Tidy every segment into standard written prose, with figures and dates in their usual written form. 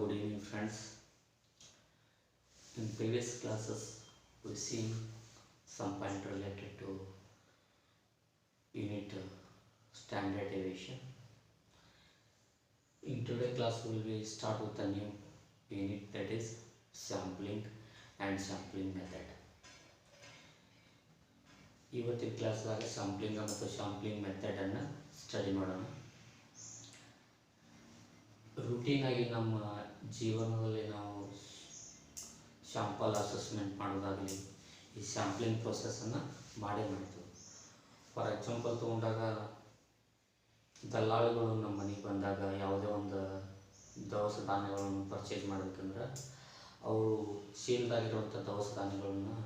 good evening, friends. In previous classes, we seen some point related to unit standard deviation. In today's class, we will start with a new unit, that is sampling and sampling method. ಇವತ್ತಿನ ಕ್ಲಾಸ್ದಾಗ sampling ಮತ್ತು ಶಾಂಪ್ಲಿಂಗ್ ಮೆಥಡನ್ನು study ಮಾಡೋಣ. ರೂಟೀನಾಗಿ ನಮ್ಮ ಜೀವನದಲ್ಲಿ ನಾವು sample assessment ಮಾಡೋದಾಗಲಿ ಈ sampling ಪ್ರೊಸೆಸನ್ನು ಮಾಡೇ ಮಾಡ್ತೀವಿ. ಫಾರ್ ಎಕ್ಸಾಂಪಲ್ ತೊಗೊಂಡಾಗ ದಲ್ಲಾಳಿಗಳು ನಮ್ಮ ಮನೆಗೆ ಬಂದಾಗ ಯಾವುದೇ ಒಂದು ದವಸ ಧಾನ್ಯಗಳನ್ನು ಪರ್ಚೇಸ್ ಮಾಡಬೇಕಂದ್ರೆ ಅವರು ಚೀಲದಾಗಿರುವಂಥ ದವಸ ಧಾನ್ಯಗಳನ್ನು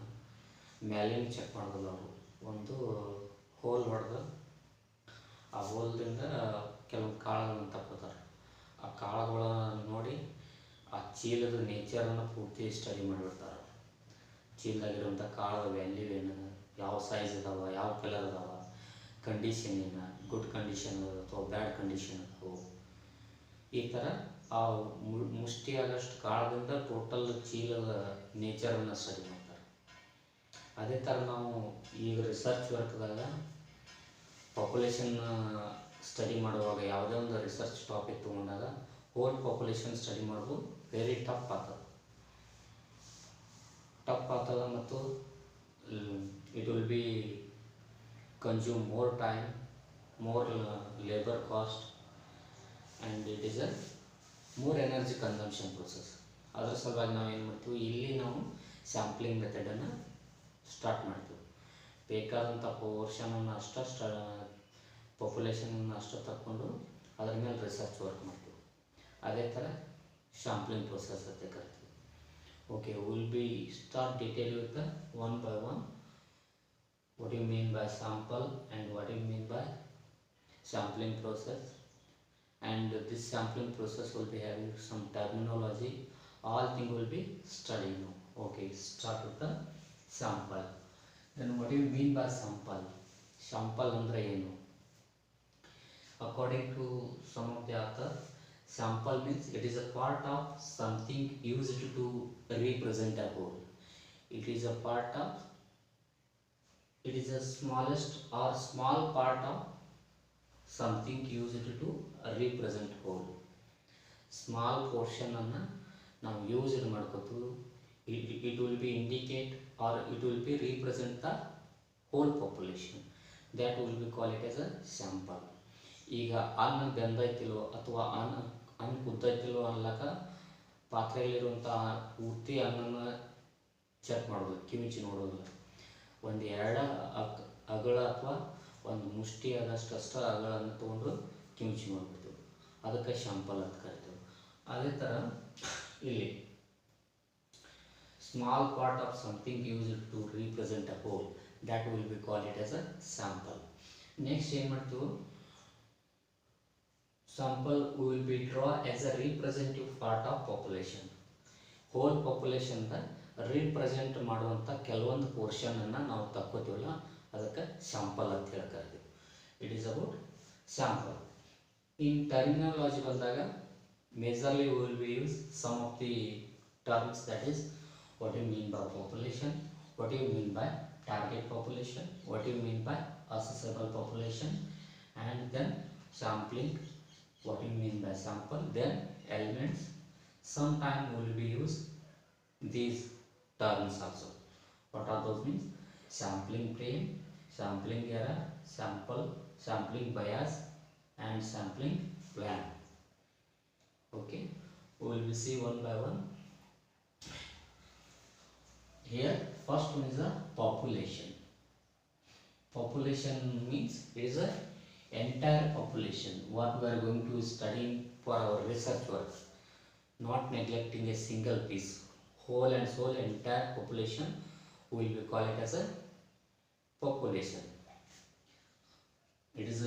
ಮ್ಯಾಲಿನ ಚೆಕ್ ಮಾಡೋದಿಲ್ಲ. ಅವರು ಒಂದು ಹೋಲ್ ಹೊಡೆದು ಆ ಹೋಲ್ದಿಂದ ಕೆಲವೊಂದು ಕಾಳುಗಳನ್ನು ತಗೋತಾರೆ. ಆ ಕಾಳುಗಳನ್ನು ನೋಡಿ ಆ ಚೀಲದ ನೇಚರನ್ನು ಪೂರ್ತಿ ಸ್ಟಡಿ ಮಾಡಿಬಿಡ್ತಾರೆ. ಚೀಲದಾಗಿರುವಂಥ ಕಾಳದ ವ್ಯಾಲ್ಯೂ ಏನು, ಯಾವ ಸೈಜ್ ಇದಾವೆ, ಯಾವ ಕಲರ್ ಇದಾವೆ, ಕಂಡೀಷನ್ ಏನು, ಗುಡ್ ಕಂಡೀಷನ್ ಅಥವಾ ಬ್ಯಾಡ್ ಕಂಡೀಷನ್ ಅದಾವೆ. ಈ ಥರ ಆ ಮುಷ್ಟಿಯಾಗಷ್ಟು ಕಾಳದಿಂದ ಟೋಟಲ್ ಚೀಲದ ನೇಚರನ್ನು ಸ್ಟಡಿ ಮಾಡ್ತಾರೆ. ಅದೇ ಥರ ನಾವು ಈಗ ರಿಸರ್ಚ್ ವರ್ಕ್ದಾಗ ಪಾಪ್ಯುಲೇಷನ್ ಸ್ಟಡಿ ಮಾಡುವಾಗ ಯಾವುದೇ ಒಂದು ರಿಸರ್ಚ್ ಟಾಪಿಕ್ ತೊಗೊಂಡಾಗ ಹೋಲ್ ಪಾಪ್ಯುಲೇಷನ್ ಸ್ಟಡಿ ಮಾಡೋದು ವೆರಿ ಟಫ್ ಆಗ್ತದೆ ಮತ್ತು it will be consume more time, more labour cost and it is a more energy consumption process. ಅದರ ಸಲುವಾಗಿ ನಾವು ಏನು ಮಾಡ್ತೀವಿ, ಇಲ್ಲಿ ನಾವು ಸ್ಯಾಂಪ್ಲಿಂಗ್ ಮೆಥಡನ್ನು ಸ್ಟಾರ್ಟ್ ಮಾಡ್ತೀವಿ. ಬೇಕಾದಂಥ ಪೋರ್ಷನನ್ನು ಪಾಪ್ಯುಲೇಷನನ್ನು ಅಷ್ಟು ತಕ್ಕೊಂಡು ಅದರ ಮೇಲೆ ರಿಸರ್ಚ್ ವರ್ಕ್ ಮಾಡ್ತೀವಿ. ಅದೇ ಥರ ಶಾಂಪ್ಲಿಂಗ್ ಪ್ರೊಸೆಸ್ ಅಂತ ಕರಿತೀವಿ. Okay, will be start detail with one by one. What you mean by sample and what you mean by sampling process, and this sampling process will be having some terminology. All thing will be studied now. Okay, start with the sample. Then what do you mean by sample? Sample andre enu? According to some of the author, sample means it is a part of something used to represent a whole. It is a part of, it is a smallest or small part of something used to represent whole. Small portion ಅನ್ನು ನಾವು used ಮಾಡ್ಕೋತೀವಿ. it will be indicate or it will be represent the whole population. That will be called it as a sample. ಈಗ ಅನ್ನ ಬೆಂದೈತಿಲೋ ಅಥವಾ ಅನ್ನ ಕುದ್ದೈತಿಲೋ ಅನ್ಲಕ ಪಾತ್ರೆಯಲ್ಲಿರುವಂಥ ಪೂರ್ತಿ ಅನ್ನನ check ಮಾಡೋದು, ಕಿಮಿಚಿ ನೋಡೋದಿಲ್ಲ. ಒಂದು ಅಗಳ ಅಥವಾ ಒಂದು ಮುಷ್ಟಿ ಆದಷ್ಟು ಅಗಳನ್ನು ತೊಗೊಂಡು ಕಿಮಿಚಿ ನೋಡ್ಬಿಡ್ತೀವಿ. ಅದಕ್ಕೆ ಶಾಂಪಲ್ ಅಂತ ಕರಿತೀವಿ. ಅದೇ ಥರ ಇಲ್ಲಿ small part of something used to represent a whole, that will be called it as a sample. Next ಏನು ಮಾಡ್ತೀವಿ, sample will be draw as a representative part of population. whole population the represent ಮಾಡುವಂಥ ಕೆಲವೊಂದು ಪೋರ್ಷನನ್ನು ನಾವು ತಕ್ಕೋತೀವಲ್ಲ, ಅದಕ್ಕೆ sample ಅಂತ ಹೇಳಿ ಕರಿತೀವಿ. It is about sample. In terminology ಬಂದಾಗ majorly will be use some of the terms, that is what you mean by population, what you mean by target population, what you mean by accessible population, and then sampling, what you mean by sample, then elements. Sometime will be used these terms also. What are those means? Sampling frame, sampling error, sampling bias, and sampling plan. Okay, we will see one by one. Here first one is a population. Population means it is a entire population what we are going to study for our research work, not neglecting a single piece. Whole and soul entire population will be called it as a population. It is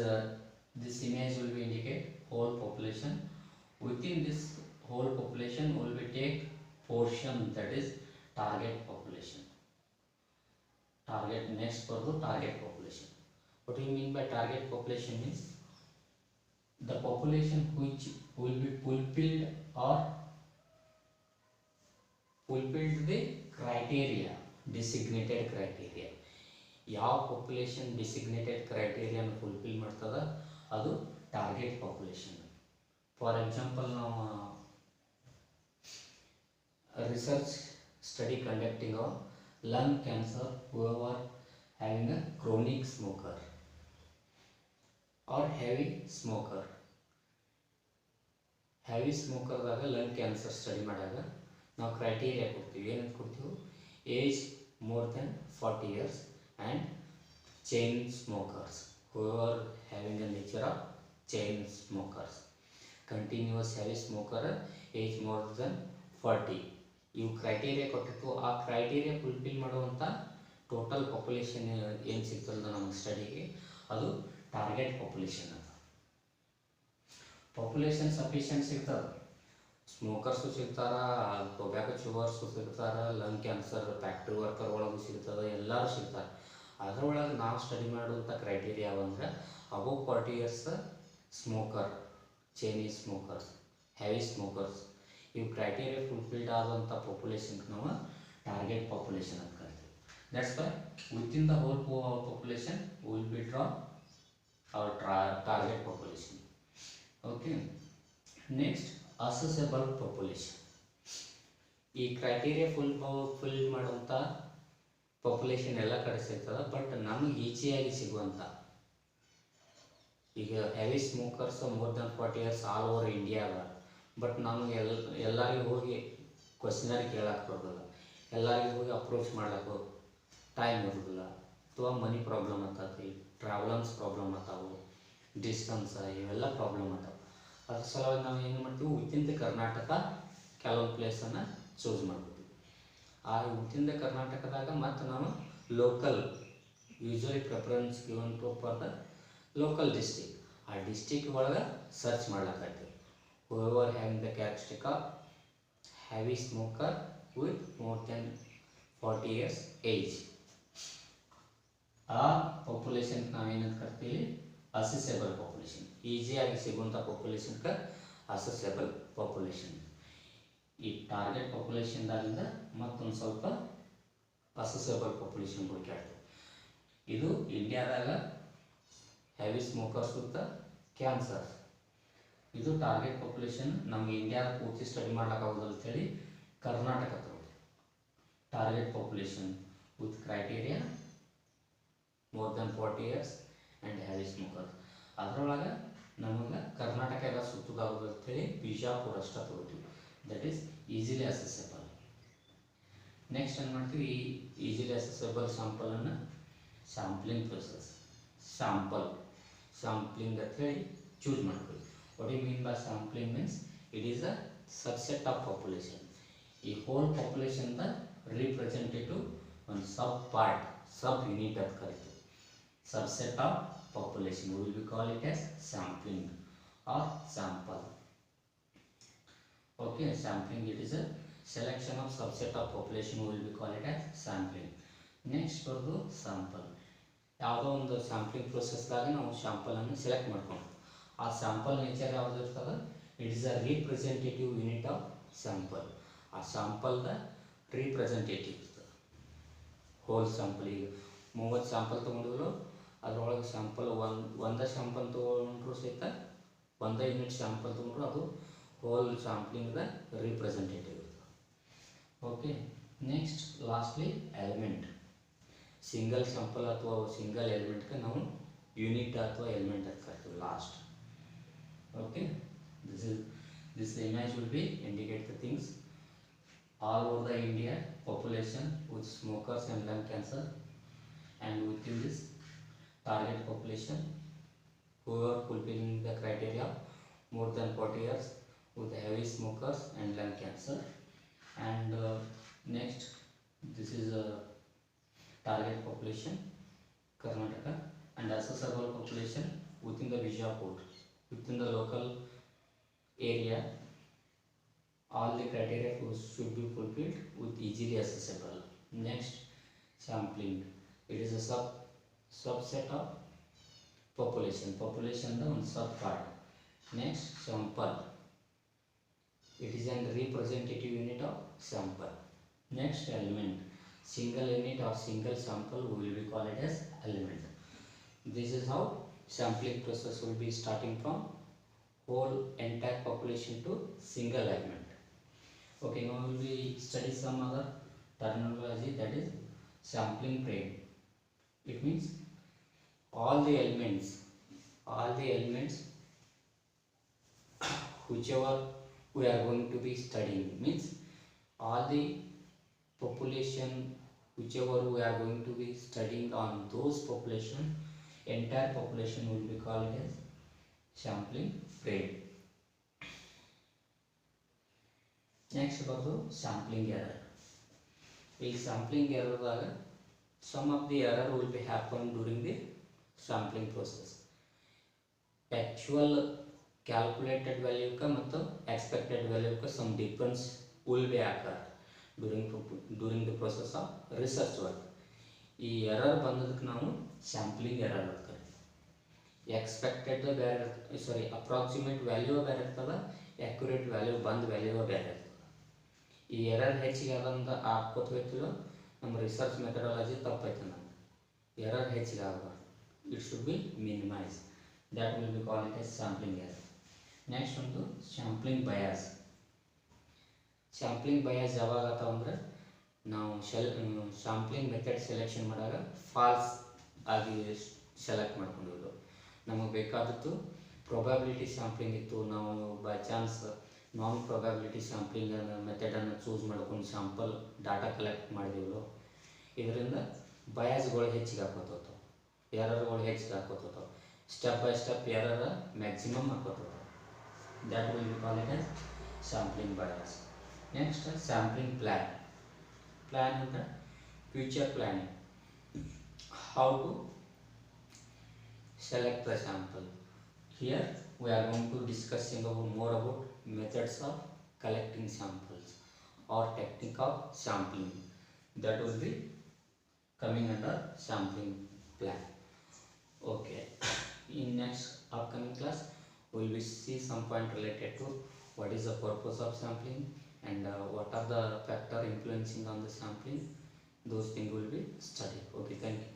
this image will be indicate whole population. Within this whole population will be take portion, that is target population. Target, next for the target population. What do you mean by target population means the population which will be fulfilled or fulfilled the criteria, designated criteria. ಯಾವ population designated ಕ್ರೈಟೀರಿಯಾನ fulfil ಮಾಡ್ತದ ಅದು target population. For example ನಾವು research study conducting on lung cancer whoever having a chronic smoker or heavy smoker. Heavy ಸ್ಮೋಕರ್ದಾಗ lung cancer study ಮಾಡಿದಾಗ ನಾವು criteria ಕೊಡ್ತೀವಿ. ಏನಂತ ಕೊಡ್ತೀವಿ? Age more than 40 years and chain smokers whoever having a nature of chain smokers. Continuous heavy smoker age more than 40. ಇವು criteria ಕೊಟ್ಟಿತ್ತು. ಆ criteria fulfil ಮಾಡುವಂಥ ಟೋಟಲ್ ಪಾಪ್ಯುಲೇಷನ್ ಏನು ಸಿಗ್ತದ ನಮ್ಮ ಸ್ಟಡಿಗೆ ಅದು ಟಾರ್ಗೆಟ್ ಪಾಪ್ಯುಲೇಷನ್. ಅದು ಪಾಪ್ಯುಲೇಷನ್ ಸಫಿಷಿಯೆಂಟ್ ಸಿಗ್ತದೆ. ಸ್ಮೋಕರ್ಸು ಸಿಗ್ತಾರ, ಟೊಬ್ಯಾಕೊ ಚೂವರ್ಸು ಸಿಗ್ತಾರ, ಲಂಗ್ ಕ್ಯಾನ್ಸರ್ ಫ್ಯಾಕ್ಟ್ರಿ ವರ್ಕರ್ ಒಳಗೂ ಸಿಗ್ತದೆ, ಎಲ್ಲರೂ ಸಿಗ್ತಾರೆ. ಅದರೊಳಗೆ ನಾವು ಸ್ಟಡಿ ಮಾಡುವಂಥ ಕ್ರೈಟೀರಿಯಾ ಅಂದರೆ above 40 years smoker, Chinese smokers, heavy smokers, ಇವು ಕ್ರೈಟೀರಿಯಾ ಫುಲ್ಫಿಲ್ಡ್ ಆದಂಥ ಪಾಪ್ಯುಲೇಷನ್ಗೆ ನಾವು ಟಾರ್ಗೆಟ್ ಪಾಪ್ಯುಲೇಷನ್ ಅಂತ ಕರಿತೀವಿ. That's why within the whole population will be draw our target population. Okay, next accessible population. ಈ ಕ್ರೈಟೀರಿಯಾ ಫುಲ್ ಮಾಡುವಂಥ ಪಾಪ್ಯುಲೇಷನ್ ಎಲ್ಲ ಕಡೆ ಸಿಗ್ತದೆ, ಬಟ್ ನಮಗೆ ಈಸಿಯಾಗಿ ಸಿಗುವಂಥ, ಈಗ heavy smokers more than 40 years all over India ಅದ. ಬಟ್ ನಮಗೆ ಎಲ್ಲರಿಗೂ ಹೋಗಿ ಕ್ವಶನರಿ ಕೇಳಕ್ಕೆ ಬರೋದಿಲ್ಲ, ಎಲ್ಲರಿಗೂ ಹೋಗಿ ಅಪ್ರೋಚ್ ಮಾಡ್ಲಿಕ್ಕೆ ಟೈಮ್ ಇರೋದಿಲ್ಲ, ಅಥವಾ ಮನಿ ಪ್ರಾಬ್ಲಮ್ ಆಗ್ತೈತಿ, ಟ್ರಾವೆಲನ್ಸ್ ಪ್ರಾಬ್ಲಮ್ ಆಗ್ತಾವೆ, ಡಿಸ್ಟನ್ಸ್ ಇವೆಲ್ಲ ಪ್ರಾಬ್ಲಮ್ ಆಗ್ತಾವೆ. ಅದ್ರ ಸಲುವಾಗಿ ನಾವು ಏನು ಮಾಡ್ತೀವಿ, ವಿತಿನ್ ದ ಕರ್ನಾಟಕ ಕೆಲವೊಂದು ಪ್ಲೇಸನ್ನು ಚೂಸ್ ಮಾಡ್ತೀವಿ. ಆ ವಿತಿನ್ ದ ಕರ್ನಾಟಕದಾಗ ಮತ್ತು ನಾವು local usually preference given to for the local district. ಆ ಡಿಸ್ಟಿಕ್ ಒಳಗೆ ಸರ್ಚ್ ಮಾಡ್ಲಿಕ್ಕಾಗ್ತದೆ. whoever having the characteristic of heavy smoker with more than 40 years age, ಆ ಪಾಪ್ಯುಲೇಷನ್ ನಾವೇನಂತ ಕರಿತೀವಿ? Assessable population. ಈಸಿಯಾಗಿ ಸಿಗುವಂಥ ಪಾಪ್ಯುಲೇಷನ್ಗೆ ಅಸೆಸಬಲ್ ಪಾಪ್ಯುಲೇಷನ್. ಈ ಟಾರ್ಗೆಟ್ ಪಾಪ್ಯುಲೇಷನ್ದಾಗಿಂದ ಮತ್ತೊಂದು ಸ್ವಲ್ಪ ಅಸೆಸಬಲ್ ಪಾಪ್ಯುಲೇಷನ್ ಹುಡುಕಾಡ್ತೀವಿ. ಇದು ಇಂಡಿಯಾದಾಗ ಹೆವಿ ಸ್ಮೋಕರ್ಸ್ ವಿತ್ ಕ್ಯಾನ್ಸರ್. ಇದು ಟಾರ್ಗೆಟ್ ಪಾಪ್ಯುಲೇಷನ್. ನಮಗೆ ಇಂಡಿಯಾದ ಪೂರ್ತಿ ಸ್ಟಡಿ ಮಾಡ್ಲಿಕ್ಕಾಗೋದಿಲ್ಲ ಅಂತೇಳಿ ಕರ್ನಾಟಕ ತಗೊಳ್ಳಿ. Target population with criteria more than 40 years and heavy smokers. ಅದರೊಳಗೆ ನಮಗೆ ಕರ್ನಾಟಕ ಎಲ್ಲ ಸುತ್ತದಾಗೋದು ಅಂತೇಳಿ ಬಿಜಾಪುರ ಅಷ್ಟೇ ತಗೋತೀವಿ. That is easily assessable. Next ಏನು ಮಾಡ್ತೀವಿ? ಈ easily assessable ಸ್ಯಾಂಪಲನ್ನು sampling process, sampling ಅಂತೇಳಿ ಚೂಸ್ ಮಾಡ್ತೀವಿ. What do you mean by sampling? Means it is a subset of population. ಈ whole population the representative one sub part, sub unit ಅಂತ ಕರಿತೀವಿ. Subset of population we will call it as sampling or sample. Okay, sampling, it is a selection of subset of population, we will call it as sampling. Next ಬರೋದು sample. ಯಾವುದೋ ಒಂದು sampling ಪ್ರೊಸೆಸ್ದಾಗ ನಾವು ಸ್ಯಾಂಪಲನ್ನು select ಮಾಡ್ಕೊಂಡು ಆ sample nature ಯಾವುದು ಇರ್ತದೆ? It is a representative unit of sample. ಆ ಸ್ಯಾಂಪಲ್ದ representative ಇರ್ತದೆ. ಹೋಲ್ ಸ್ಯಾಂಪಲ್, ಈಗ 30 ಸ್ಯಾಂಪಲ್ ತೊಗೊಂಡಿದ್ರು, ಅದರೊಳಗೆ ಸ್ಯಾಂಪಲ್ ಒಂದೇ ಸ್ಯಾಂಪಲ್ ತೊಗೊಂಡ್ರು ಸಹಿತ, ಒಂದೇ ಯೂನಿಟ್ ಸ್ಯಾಂಪಲ್ ತೊಗೊಂಡ್ರು ಅದು ಹೋಲ್ ಸ್ಯಾಂಪ್ಲಿಂಗ್ದ ರಿಪ್ರೆಸೆಂಟೇಟಿವ್ ಇರ್ತದೆ. Okay, next lastly element. Single sample ಅಥವಾ ಸಿಂಗಲ್ ಎಲಿಮೆಂಟ್ಗೆ ನಾವು ಯೂನಿಟ್ ಅಥವಾ ಎಲಿಮೆಂಟ್ ಅಂತ ಕರಿತೀವಿ last. Okay, this image will be indicate the things all over the India population with smokers and lung cancer, and within this target population who are fulfilling the criteria more than 40 years with heavy smokers and lung cancer. And next, this is a target population Karnataka, and accessible population within the Bijapur. Within the local area, all the criteria should be fulfilled with easily accessible. Next, sampling. It is a subset of population. Population the one sub part. Next, sample. It is a representative unit of sample. Next, element. Single unit or single sample we will be call it as element. This is how sampling process will be starting from whole entire population to single element. Okay, now we will be study some other terminology, that is sampling frame. It means all the elements, all the elements whichever we are going to be studying, means all the population whichever we are going to be studying on those population, entire population will be called as sampling frame. Next about sampling error. In sampling error, some of the error will be happen during the sampling process. Actual calculated value ka matlab expected value ka some difference will be occur during the process of research work. ಈ error ಬಂದದಕ್ಕೆ ನಾವು sampling error ಅಂತ ಕರಿತೀವಿ. Expected ಬೇರೆ ಸಾರಿ approximate value ಬೇರೆ ಇರ್ತದೆ, accurate value ಬಂದ value ಬೇರೆ ಇರ್ತದೆ. ಈ ಎರರ್ ಹೆಚ್ಚಿಗೆ ಆದಂತ ಹಾಕೋತ ಹೋಗ್ತೀವೋ ನಮ್ಮ ರಿಸರ್ಚ್ ಮೆಥಡಾಲಜಿ ತಪ್ಪೈತೆ. ನಮ್ಗೆ ಎರರ್ ಹೆಚ್ಚಿಗೆ ಆಗಬಾರ್ದು, it should be minimise. That will be call it as sampling error. Next ಒಂದು ಸ್ಯಾಂಪ್ಲಿಂಗ್ ಬಯಾಸ್. ಸ್ಯಾಂಪ್ಲಿಂಗ್ ಬಯಾಸ್ ಯಾವಾಗ ಆಗ್ತಾವ ಅಂದರೆ ನಾವು ಸ್ಯಾಂಪ್ಲಿಂಗ್ ಮೆಥಡ್ ಸೆಲೆಕ್ಷನ್ ಮಾಡಿದಾಗ ಫಾಲ್ಸ್ ಆಗಿ ಸೆಲೆಕ್ಟ್ ಮಾಡ್ಕೊಂಡಿದ್ದು. ನಮಗೆ ಬೇಕಾದದ್ದು ಪ್ರೊಬಬಿಲಿಟಿ ಸ್ಯಾಂಪ್ಲಿಂಗ್ ಇತ್ತು, ನಾವು by chance non probability sampling ಮೆಥಡನ್ನು ಚೂಸ್ ಮಾಡ್ಕೊಂಡು ಸ್ಯಾಂಪಲ್ ಡಾಟಾ ಕಲೆಕ್ಟ್ ಮಾಡಿದೆವು. ಇದರಿಂದ ಬಯಾಸ್ಗಳು ಹೆಚ್ಚಿಗೆ ಹಾಕೋತವು, ಎರರ್ಗಳು ಹೆಚ್ಚಿಗೆ ಹಾಕೋತವು. Step by step error maximum ಹಾಕೋತವು. That will be call it as sampling bias. Next sampling plan. Plan under future planning. How to select the sample. Here we are going to discussing more about methods of collecting samples or technique of sampling. That will be coming under sampling plan. Okay. In next upcoming class, we will see some point related to what is the purpose of sampling and what are the factor influencing on the sampling. Those things will be studied. Okay, thank you.